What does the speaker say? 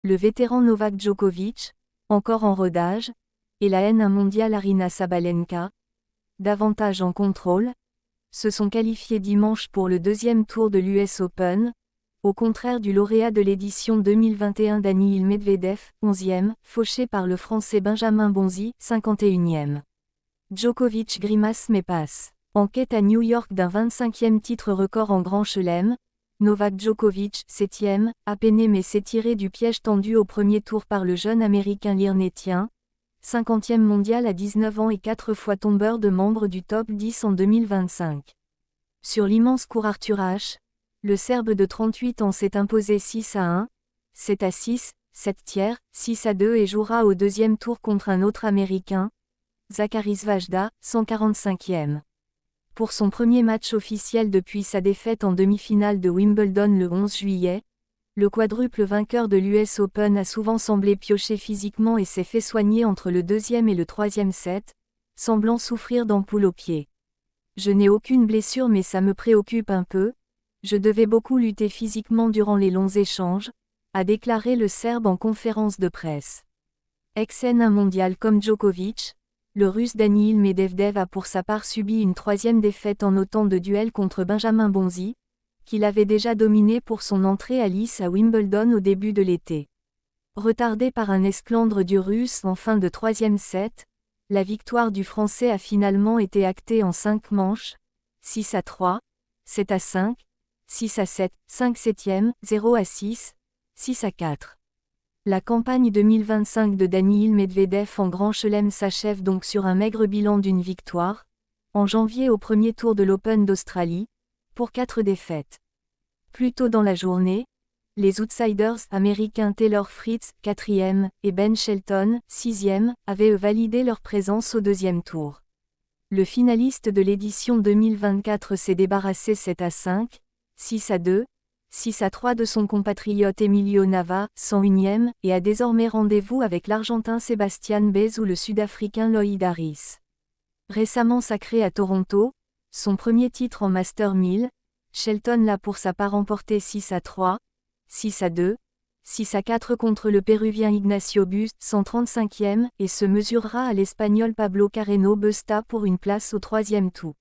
le vétéran Novak Djokovic, encore en rodage, et la N1 mondiale Aryna Sabalenka, davantage en contrôle, se sont qualifiés dimanche pour le deuxième tour de l'US Open, au contraire du lauréat de l'édition 2021 Daniil Medvedev, 11e, fauché par le Français Benjamin Bonzi, 51e. Djokovic grimace mais passe. En quête à New York d'un 25e titre record en Grand Chelem, Novak Djokovic, 7e, a peiné mais s'est tiré du piège tendu au premier tour par le jeune américain l'Irnétien, 50e mondial à 19 ans et 4 fois tombeur de membre du top 10 en 2025. Sur l'immense court Arthur Ashe, le Serbe de 38 ans s'est imposé 6-1, 7-6, 7 tiers, 6-2 et jouera au deuxième tour contre un autre Américain, Zaccharis Vajda, 145e. Pour son premier match officiel depuis sa défaite en demi-finale de Wimbledon le 11 juillet, le quadruple vainqueur de l'US Open a souvent semblé piocher physiquement et s'est fait soigner entre le deuxième et le troisième set, semblant souffrir d'ampoules aux pieds. Je n'ai aucune blessure mais ça me préoccupe un peu, je devais beaucoup lutter physiquement durant les longs échanges, a déclaré le Serbe en conférence de presse. Ex-N1 mondial comme Djokovic, le Russe Daniil Medvedev a pour sa part subi une troisième défaite en autant de duels contre Benjamin Bonzi, qu'il avait déjà dominé pour son entrée à lice à Wimbledon au début de l'été. Retardé par un esclandre du Russe en fin de troisième set, la victoire du Français a finalement été actée en 5 manches, 6-3, 7-5, 6-7, 5-7, 0-6, 6-4. La campagne 2025 de Daniil Medvedev en Grand Chelem s'achève donc sur un maigre bilan d'une victoire, en janvier au premier tour de l'Open d'Australie, pour 4 défaites. Plus tôt dans la journée, les outsiders américains Taylor Fritz, 4e, et Ben Shelton, 6e, avaient validé leur présence au deuxième tour. Le finaliste de l'édition 2024 s'est débarrassé 7-5, 6-2, 6-3 de son compatriote Emilio Nava, 101e, et a désormais rendez-vous avec l'Argentin Sebastian Baez ou le Sud-Africain Lloyd Harris. Récemment sacré à Toronto, son premier titre en Master 1000, Shelton l'a pour sa part remporté 6-3, 6-2, 6-4 contre le Péruvien Ignacio Bust, 135e, et se mesurera à l'Espagnol Pablo Carreno Busta pour une place au troisième tour.